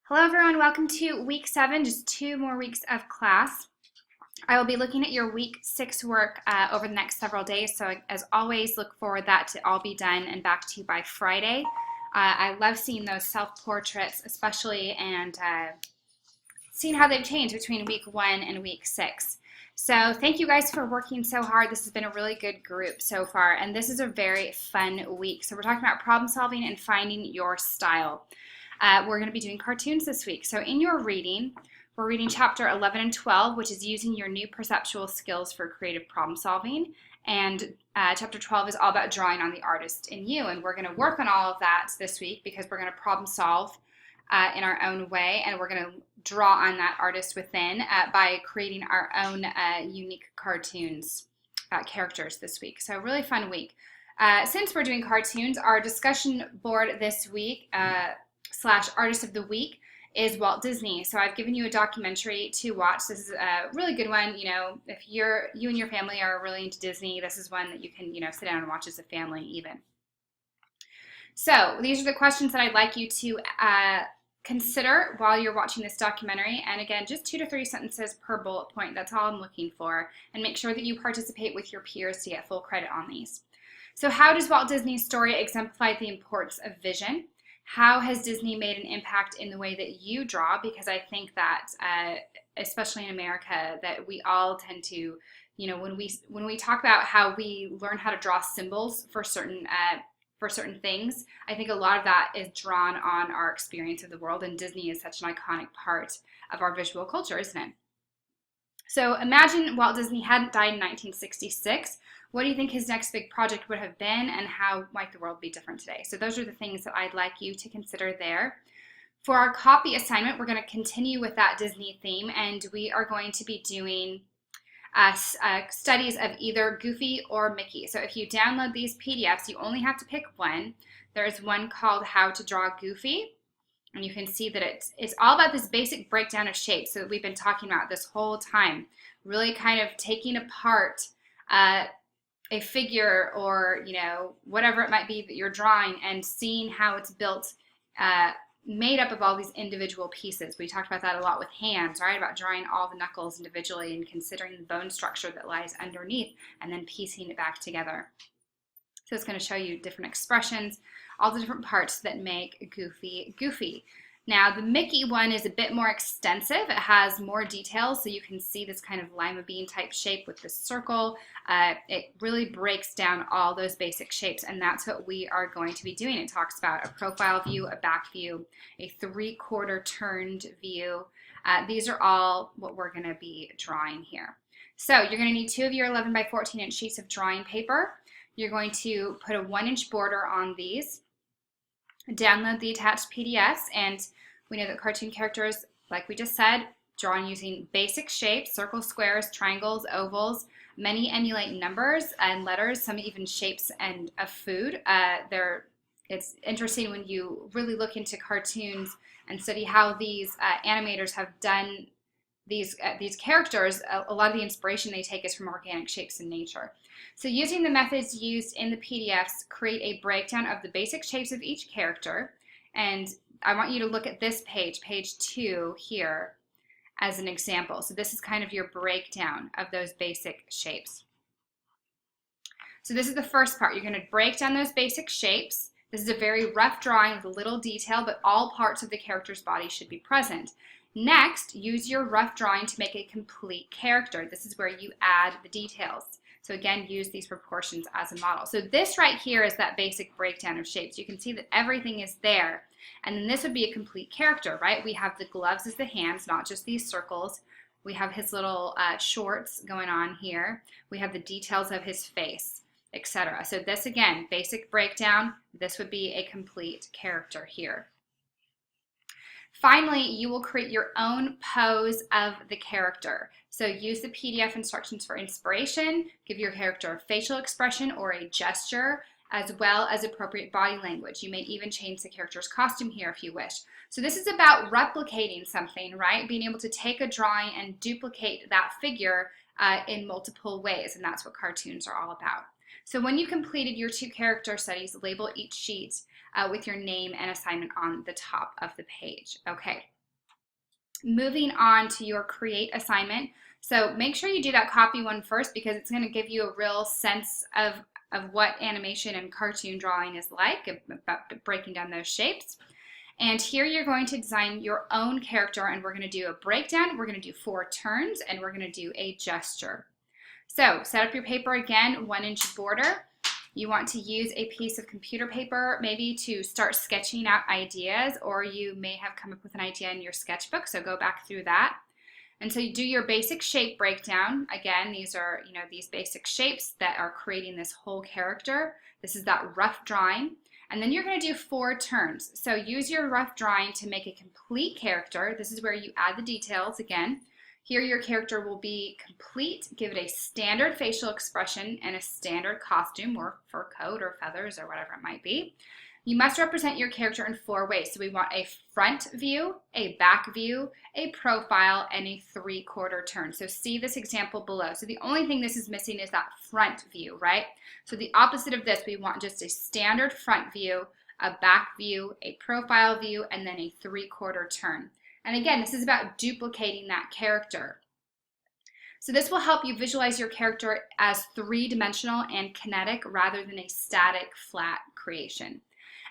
Hello everyone, welcome to week 7, just 2 more weeks of class. I will be looking at your week 6 work over the next several days, so as always, look for that to all be done and back to you by Friday. I love seeing those self-portraits especially, and seeing how they've changed between week 1 and week 6. So thank you guys for working so hard. This has been a really good group so far, and this is a very fun week. So we're talking about problem solving and finding your style. We're going to be doing cartoons this week. So in your reading, we're reading chapter 11 and 12, which is using your new perceptual skills for creative problem solving. And chapter 12 is all about drawing on the artist in you. And we're going to work on all of that this week because we're going to problem solve in our own way. And we're going to draw on that artist within by creating our own unique cartoons, characters this week. So really fun week. Since we're doing cartoons, our discussion board this week / artist of the week is Walt Disney. So I've given you a documentary to watch. This is a really good one. You know, if you and your family are really into Disney, this is one that you can, sit down and watch as a family even. So these are the questions that I'd like you to consider while you're watching this documentary. And again, just 2 to 3 sentences per bullet point. That's all I'm looking for. And make sure that you participate with your peers to get full credit on these. So how does Walt Disney's story exemplify the importance of vision? How has Disney made an impact in the way that you draw? Because I think that, especially in America, that we all tend to, when we talk about how we learn how to draw symbols for certain things, I think a lot of that is drawn on our experience of the world, and Disney is such an iconic part of our visual culture, isn't it? So imagine Walt Disney hadn't died in 1966. What do you think his next big project would have been, and how might the world be different today? So those are the things that I'd like you to consider there. For our copy assignment, we're going to continue with that Disney theme, and we are going to be doing studies of either Goofy or Mickey. So if you download these PDFs, you only have to pick one. There's one called How to Draw Goofy, and you can see that it's all about this basic breakdown of shapes that we've been talking about this whole time, really kind of taking apart a figure or whatever it might be that you're drawing and seeing how it's built, made up of all these individual pieces. We talked about that a lot with hands, right? About drawing all the knuckles individually and considering the bone structure that lies underneath and then piecing it back together. So it's going to show you different expressions, all the different parts that make Goofy Goofy. Now the Mickey one is a bit more extensive. It has more details, so you can see this kind of lima bean type shape with this circle. It really breaks down all those basic shapes, and that's what we are going to be doing. It talks about a profile view, a back view, a 3/4 turned view. These are all what we're going to be drawing here. So you're going to need 2 of your 11 by 14 inch sheets of drawing paper. You're going to put a 1-inch border on these. Download the attached PDFs, and we know that cartoon characters, like we just said, drawn using basic shapes, circles, squares, triangles, ovals. Many emulate numbers and letters, some even shapes and of food. It's interesting when you really look into cartoons and study how these animators have done these characters. A lot of the inspiration they take is from organic shapes in nature. So using the methods used in the PDFs, create a breakdown of the basic shapes of each character. And I want you to look at this page, page 2 here, as an example. So this is kind of your breakdown of those basic shapes. So this is the first part. You're going to break down those basic shapes. This is a very rough drawing with a little detail, but all parts of the character's body should be present. Next, use your rough drawing to make a complete character. This is where you add the details. So again, use these proportions as a model. So this right here is that basic breakdown of shapes. You can see that everything is there. And then this would be a complete character, right? We have the gloves as the hands, not just these circles. We have his little shorts going on here. We have the details of his face, etc. So this, again, basic breakdown. This would be a complete character here. Finally, you will create your own pose of the character. So use the PDF instructions for inspiration, give your character a facial expression or a gesture, as well as appropriate body language. You may even change the character's costume here if you wish. So this is about replicating something, right? Being able to take a drawing and duplicate that figure in multiple ways, and that's what cartoons are all about. So when you completed your 2 character studies, label each sheet with your name and assignment on the top of the page. Okay. Moving on to your create assignment. So make sure you do that copy one first because it's going to give you a real sense of what animation and cartoon drawing is like, about breaking down those shapes. And here you're going to design your own character, and we're going to do a breakdown, we're going to do 4 turns, and we're going to do a gesture. So set up your paper again, 1-inch border. You want to use a piece of computer paper maybe to start sketching out ideas, or you may have come up with an idea in your sketchbook, so go back through that. And so you do your basic shape breakdown. Again, these are, these basic shapes that are creating this whole character. This is that rough drawing. And then you're going to do 4 turns. So use your rough drawing to make a complete character. This is where you add the details again. Here your character will be complete. Give it a standard facial expression and a standard costume or fur coat or feathers or whatever it might be. You must represent your character in 4 ways. So we want a front view, a back view, a profile, and a 3/4 turn. So see this example below. So the only thing this is missing is that front view, right? So the opposite of this, we want just a standard front view, a back view, a profile view, and then a 3/4 turn. And again, this is about duplicating that character. So this will help you visualize your character as 3-dimensional and kinetic rather than a static, flat creation.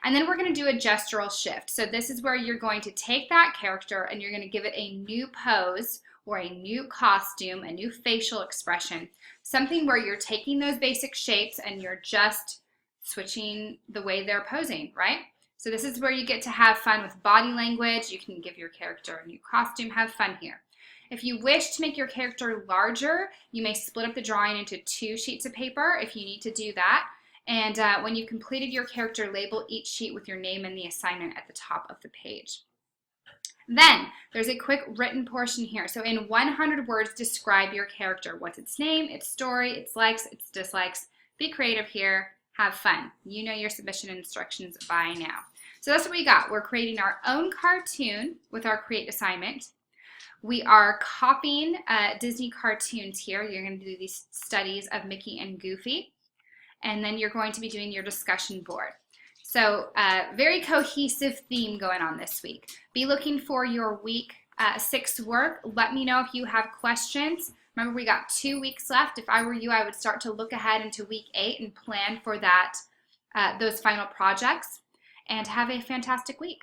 And then we're going to do a gestural shift. So this is where you're going to take that character and you're going to give it a new pose or a new costume, a new facial expression, something where you're taking those basic shapes and you're just switching the way they're posing, right? So this is where you get to have fun with body language. You can give your character a new costume, have fun here. If you wish to make your character larger, you may split up the drawing into 2 sheets of paper if you need to do that. And when you've completed your character, label each sheet with your name and the assignment at the top of the page. Then there's a quick written portion here. So in 100 words, describe your character. What's its name, its story, its likes, its dislikes. Be creative here. Have fun. You know your submission instructions by now. So that's what we got. We're creating our own cartoon with our create assignment. We are copying Disney cartoons here. You're going to do these studies of Mickey and Goofy. And then you're going to be doing your discussion board. So very cohesive theme going on this week. Be looking for your week 6 work. Let me know if you have questions. Remember, we got 2 weeks left. If I were you, I would start to look ahead into week 8 and plan for that, those final projects. And have a fantastic week.